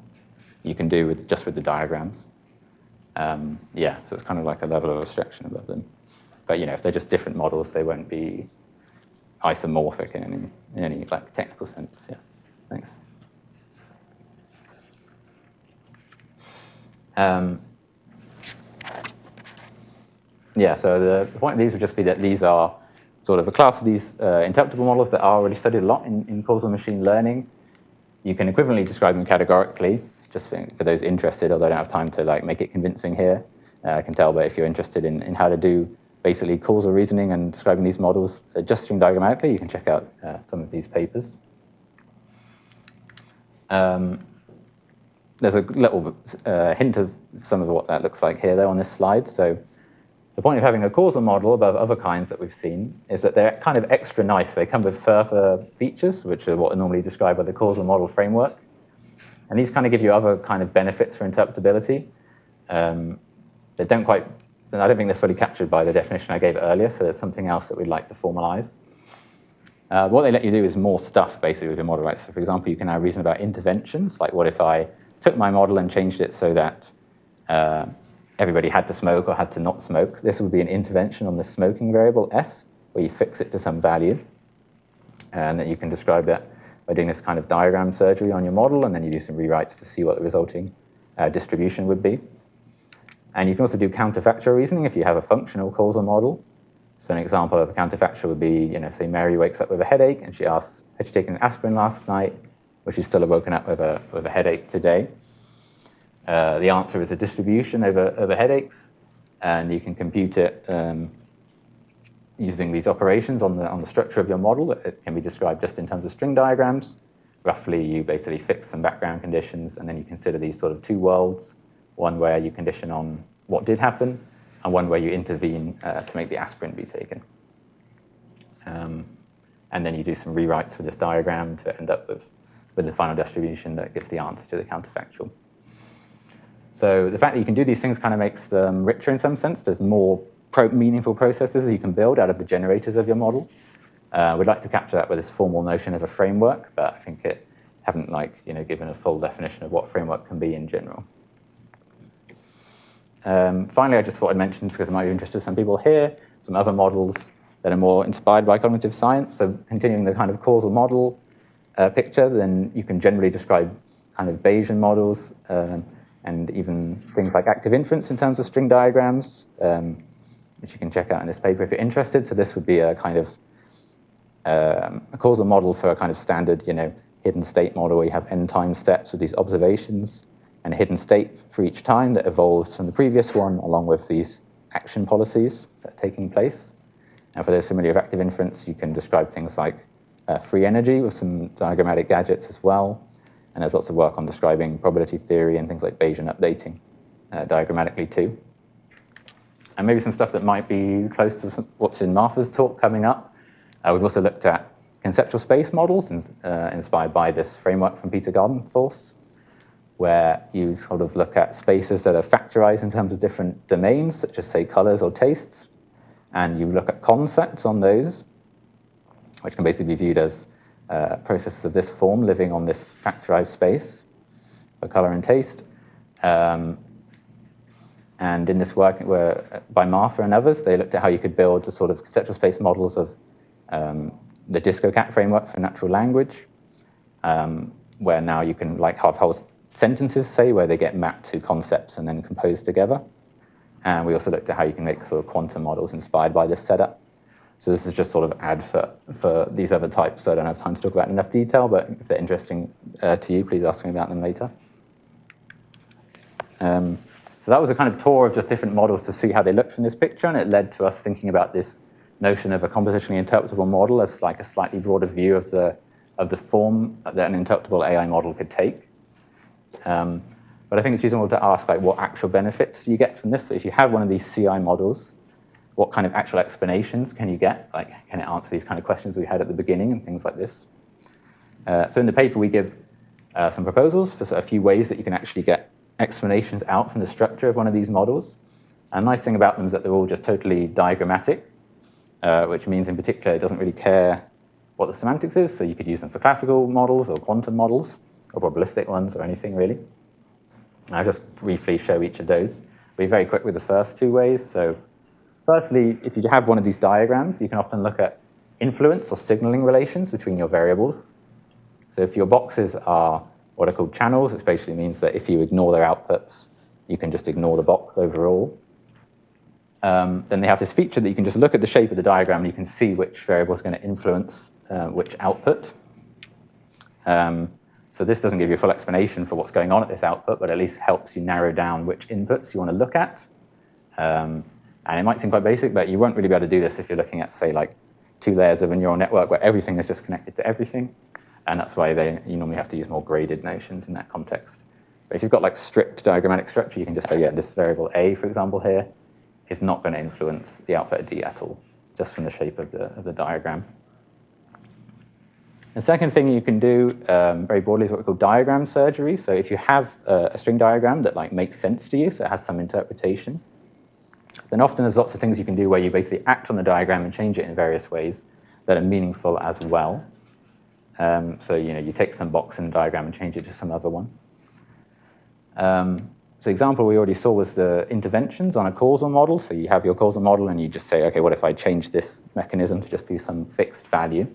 [SPEAKER 1] you can do just with the diagrams. So it's kind of like a level of abstraction above them. But if they're just different models, they won't be isomorphic in any like technical sense. Yeah, thanks. So the point of these would just be that these are sort of a class of these interpretable models that are already studied a lot in causal machine learning. You can equivalently describe them categorically, just for those interested, although I don't have time to like make it convincing here. I can tell, but if you're interested in how to do basically causal reasoning and describing these models just string diagrammatically, you can check out some of these papers. There's a little hint of some of what that looks like here, though, on this slide. So the point of having a causal model above other kinds that we've seen is that they're kind of extra nice. They come with further features, which are what are normally described by the causal model framework. And these kind of give you other kind of benefits for interpretability. They don't quite, I don't think they're fully captured by the definition I gave earlier, so there's something else that we'd like to formalize. What they let you do is more stuff, basically, with your model, right? So, for example, you can now reason about interventions, like what if I took my model and changed it so that everybody had to smoke or had to not smoke. This would be an intervention on the smoking variable S, where you fix it to some value, and then you can describe that by doing this kind of diagram surgery on your model, and then you do some rewrites to see what the resulting distribution would be. And you can also do counterfactual reasoning if you have a functional causal model. So an example of a counterfactual would be, say Mary wakes up with a headache, and she asks, had she taken an aspirin last night, or she's still woken up with a headache today? The answer is a distribution over headaches, and you can compute it using these operations on the structure of your model. It can be described just in terms of string diagrams. Roughly, you basically fix some background conditions, and then you consider these sort of two worlds, one where you condition on what did happen, and one where you intervene to make the aspirin be taken. And then you do some rewrites for this diagram to end up with the final distribution that gives the answer to the counterfactual. So the fact that you can do these things kind of makes them richer in some sense. There's more meaningful processes you can build out of the generators of your model. We'd like to capture that with this formal notion of a framework, but I think it haven't given a full definition of what framework can be in general. Finally, I just thought I'd mention, because it might be interesting to some people here, some other models that are more inspired by cognitive science. So continuing the kind of causal model picture, then you can generally describe kind of Bayesian models and even things like active inference in terms of string diagrams, which you can check out in this paper if you're interested. So this would be a kind of a causal model for a kind of standard, hidden state model where you have n time steps with these observations and a hidden state for each time that evolves from the previous one, along with these action policies that are taking place. And for those familiar with active inference, you can describe things like free energy with some diagrammatic gadgets as well. And there's lots of work on describing probability theory and things like Bayesian updating diagrammatically too. And maybe some stuff that might be close to what's in Martha's talk coming up. We've also looked at conceptual space models inspired by this framework from Peter Gardenforth, where you sort of look at spaces that are factorized in terms of different domains, such as, say, colors or tastes, and you look at concepts on those, which can basically be viewed as processes of this form living on this factorized space for color and taste. And in this work by Martha and others, they looked at how you could build the sort of conceptual space models of the DiscoCat framework for natural language, where now you can have whole sentences, say, where they get mapped to concepts and then composed together. And we also looked at how you can make sort of quantum models inspired by this setup. So this is just sort of ad for these other types, so I don't have time to talk about in enough detail, but if they're interesting to you, please ask me about them later. So that was a kind of tour of just different models to see how they looked from this picture, and it led to us thinking about this notion of a compositionally interpretable model as like a slightly broader view of the form that an interpretable AI model could take. But I think it's reasonable to ask what actual benefits do you get from this? So if you have one of these CI models, what kind of actual explanations can you get? Can it answer these kind of questions we had at the beginning and things like this? So in the paper, we give some proposals for a few ways that you can actually get explanations out from the structure of one of these models. And the nice thing about them is that they're all just totally diagrammatic, which means in particular it doesn't really care what the semantics is. So you could use them for classical models or quantum models or probabilistic ones or anything really. I'll just briefly show each of those. I'll be very quick with the first two ways. So firstly, if you have one of these diagrams, you can often look at influence or signaling relations between your variables. So if your boxes are what are called channels, it basically means that if you ignore their outputs, you can just ignore the box overall. Then they have this feature that you can just look at the shape of the diagram and you can see which variable is going to influence which output. So this doesn't give you a full explanation for what's going on at this output, but at least helps you narrow down which inputs you want to look at. And it might seem quite basic, but you won't really be able to do this if you're looking at, say, like 2 layers of a neural network where everything is just connected to everything. And that's why you normally have to use more graded notions in that context. But if you've got strict diagrammatic structure, you can just say, yeah, this variable A, for example, here, is not going to influence the output of D at all, just from the shape of the diagram. The second thing you can do very broadly is what we call diagram surgery. So if you have a string diagram that makes sense to you, so it has some interpretation, then often there's lots of things you can do where you basically act on the diagram and change it in various ways that are meaningful as well. So you take some box in the diagram and change it to some other one. So the example we already saw was the interventions on a causal model. So you have your causal model and you just say, okay, what if I change this mechanism to just be some fixed value?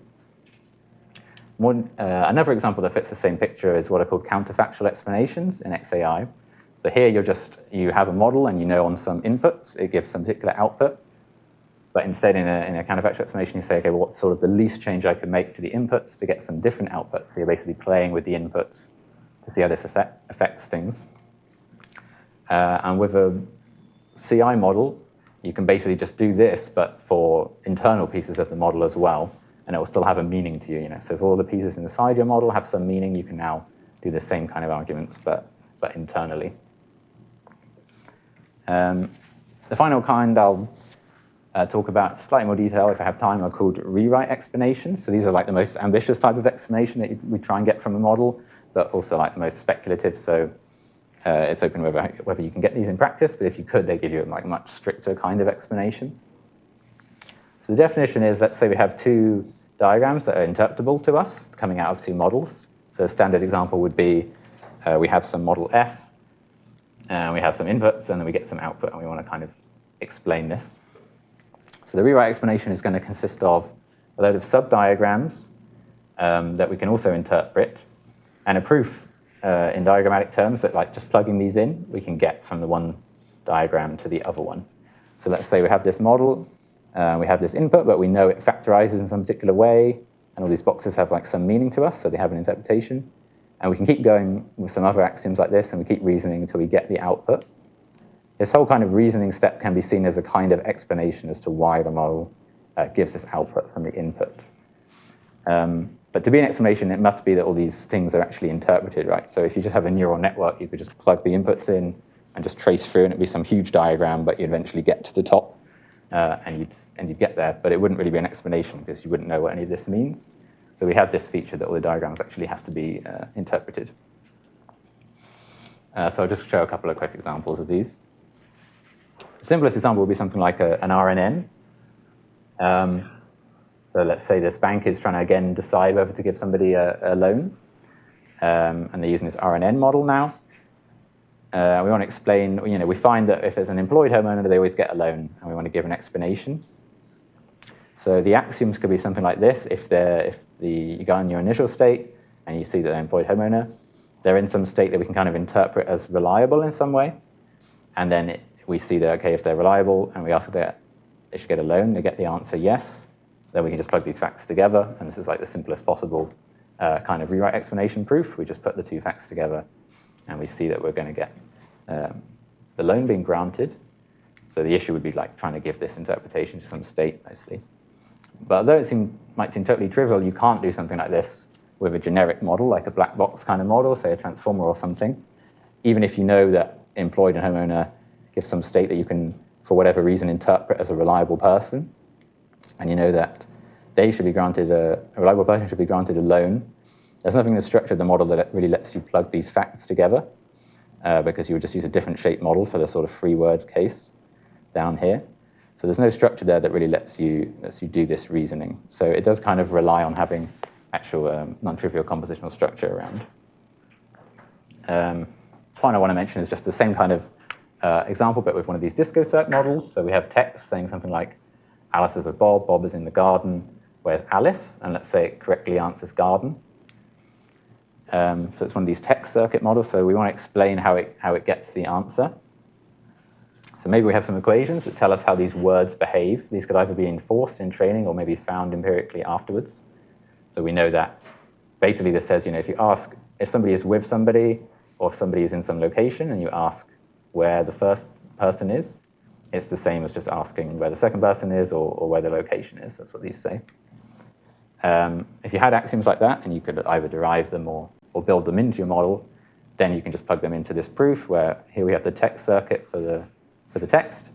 [SPEAKER 1] Another example that fits the same picture is what are called counterfactual explanations in XAI. So here you have a model and you know on some inputs it gives some particular output. But instead in a counterfactual explanation you say, okay, well, what's sort of the least change I could make to the inputs to get some different outputs? So you're basically playing with the inputs to see how this affects things. And with a CI model, you can basically just do this, but for internal pieces of the model as well, and it will still have a meaning to you. So if all the pieces inside your model have some meaning, you can now do the same kind of arguments, but internally. The final kind I'll talk about slightly more detail if I have time are called rewrite explanations. So these are like the most ambitious type of explanation that we try and get from a model, but also like the most speculative. So it's open whether you can get these in practice, but if you could, they give you a like much stricter kind of explanation. So the definition is, let's say we have two diagrams that are interpretable to us coming out of two models. So a standard example would be we have some model F, and we have some inputs, and then we get some output, and we want to kind of explain this. So the rewrite explanation is going to consist of a load of sub-diagrams that we can also interpret, and a proof in diagrammatic terms that, like, just plugging these in, we can get from the one diagram to the other one. So let's say we have this model, we have this input, but we know it factorizes in some particular way, and all these boxes have like some meaning to us, so they have an interpretation. And we can keep going with some other axioms like this, and we keep reasoning until we get the output. This whole kind of reasoning step can be seen as a kind of explanation as to why the model gives this output from the input. But to be an explanation, it must be that all these things are actually interpreted, right? So if you just have a neural network, you could just plug the inputs in and just trace through, and it'd be some huge diagram, but you'd eventually get to the top, and you'd get there. But it wouldn't really be an explanation because you wouldn't know what any of this means. So we have this feature that all the diagrams actually have to be interpreted. So I'll just show a couple of quick examples of these. The simplest example would be something like an RNN. So let's say this bank is trying to, again, decide whether to give somebody a loan. And they're using this RNN model now. We want to explain, we find that if there's an employed homeowner, they always get a loan, and we want to give an explanation. So the axioms could be something like this. If you go in your initial state, and you see that they're an employed homeowner, they're in some state that we can kind of interpret as reliable in some way. And then we see that, okay, if they're reliable, and we ask if they should get a loan, they get the answer yes. Then we can just plug these facts together, and this is like the simplest possible kind of rewrite explanation proof. We just put the two facts together, and we see that we're going to get the loan being granted. So the issue would be like trying to give this interpretation to some state mostly. But although it might seem totally trivial, you can't do something like this with a generic model, like a black box kind of model, say a transformer or something. Even if you know that employed and homeowner give some state that you can, for whatever reason, interpret as a reliable person, and you know that they should be granted a reliable person should be granted a loan, there's nothing in the structure of the model that really lets you plug these facts together, because you would just use a different shape model for the sort of free word case down here. So there's no structure there that really lets you do this reasoning. So it does kind of rely on having actual non-trivial compositional structure around. Point I want to mention is just the same kind of example, but with one of these disco circ models. So we have text saying something like, Alice is with Bob, Bob is in the garden, where's Alice? And let's say it correctly answers garden. So it's one of these text circuit models, so we want to explain how it gets the answer. So maybe we have some equations that tell us how these words behave. These could either be enforced in training or maybe found empirically afterwards. So we know that basically this says, if you ask if somebody is with somebody or if somebody is in some location and you ask where the first person is, it's the same as just asking where the second person is or where the location is. That's what these say. If you had axioms like that, and you could either derive them or build them into your model, then you can just plug them into this proof where here we have the text circuit for the text,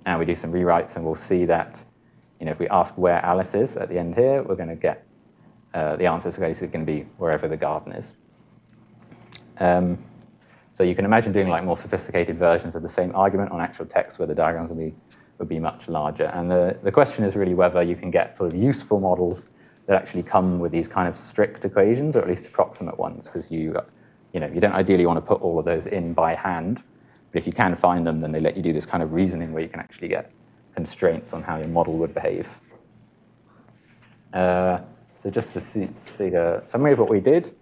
[SPEAKER 1] and we do some rewrites, and we'll see that if we ask where Alice is at the end here, we're going to get the answer is basically going to be wherever the garden is. So you can imagine doing like more sophisticated versions of the same argument on actual text where the diagrams would be much larger. And the question is really whether you can get sort of useful models that actually come with these kind of strict equations, or at least approximate ones, because you don't ideally want to put all of those in by hand. But if you can find them, then they let you do this kind of reasoning where you can actually get constraints on how your model would behave. So So just to see a summary of what we did.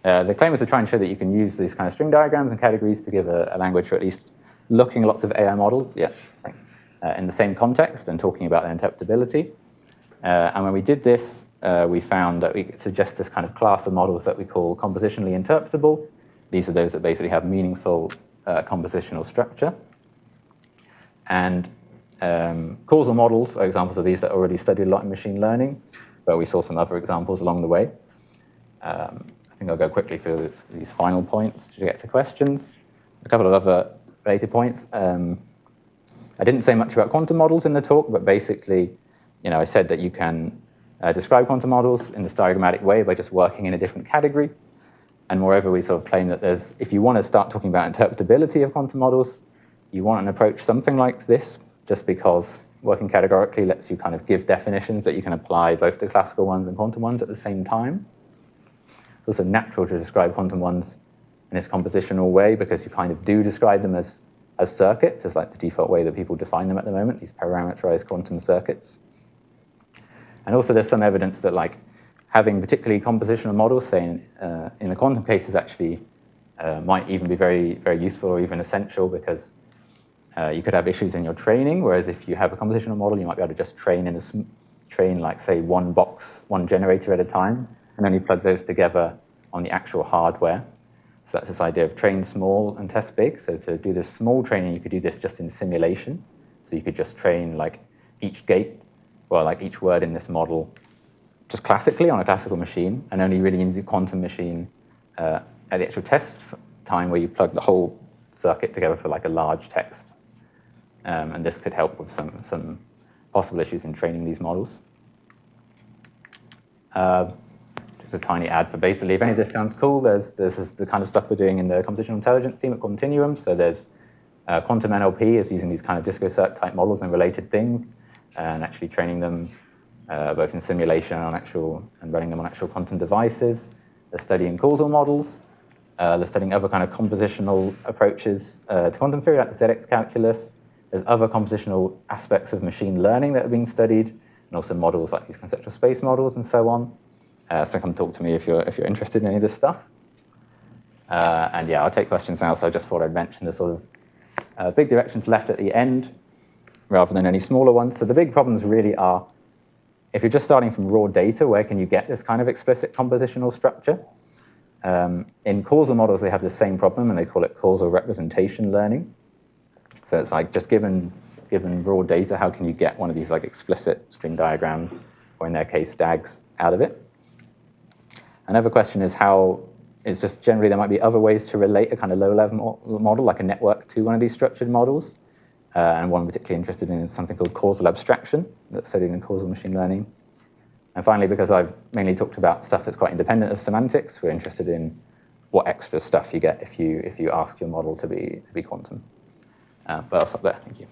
[SPEAKER 1] The claim was to try and show that you can use these kind of string diagrams and categories to give a language for at least looking at lots of AI models. Yeah, thanks. In the same context and talking about their interpretability. And when we did this, we found that we could suggest this kind of class of models that we call compositionally interpretable. These are those that basically have meaningful compositional structure. And causal models are examples of these that are already studied a lot in machine learning, but we saw some other examples along the way. I think I'll go quickly through these final points to get to questions. A couple of other related points. I didn't say much about quantum models in the talk, but basically, I said that you can describe quantum models in this diagrammatic way by just working in a different category. And moreover, we sort of claim that if you want to start talking about interpretability of quantum models, you want an approach something like this, just because working categorically lets you kind of give definitions that you can apply both to classical ones and quantum ones at the same time. It's also natural to describe quantum ones in this compositional way because you kind of do describe them as circuits, as like the default way that people define them at the moment, these parameterized quantum circuits. And also there's some evidence that like having particularly compositional models, say in the quantum cases actually might even be very, very useful or even essential because you could have issues in your training, whereas if you have a compositional model, you might be able to just train like say one generator at a time, and then you plug those together on the actual hardware. So that's this idea of train small and test big. So to do this small training, you could do this just in simulation. So you could just train like each gate, or like each word in this model, just classically on a classical machine, and only really in the quantum machine at the actual test time where you plug the whole circuit together for like a large text. And this could help with some possible issues in training these models. Just a tiny ad for basically, if any of this sounds cool, this is the kind of stuff we're doing in the Compositional Intelligence team at Quantinuum. So there's quantum NLP is using these kind of discocert type models and related things, and actually training them both in simulation and running them on actual quantum devices. They're studying causal models. They're studying other kind of compositional approaches to quantum theory, like the ZX calculus. There's other compositional aspects of machine learning that are being studied, and also models like these conceptual space models and so on. So come talk to me if you're interested in any of this stuff. And yeah, I'll take questions now, so I just thought I'd mention the sort of big directions left at the end, rather than any smaller ones. So the big problems really are, if you're just starting from raw data, where can you get this kind of explicit compositional structure? In causal models, they have the same problem, and they call it causal representation learning. So it's like just given raw data, how can you get one of these like explicit string diagrams, or in their case, DAGs, out of it? Another question is it's just generally there might be other ways to relate a kind of low-level model, like a network, to one of these structured models. And one I'm particularly interested in is something called causal abstraction, that's studied in causal machine learning. And finally, because I've mainly talked about stuff that's quite independent of semantics, we're interested in what extra stuff you get if you ask your model to be quantum. But I'll stop there. Thank you.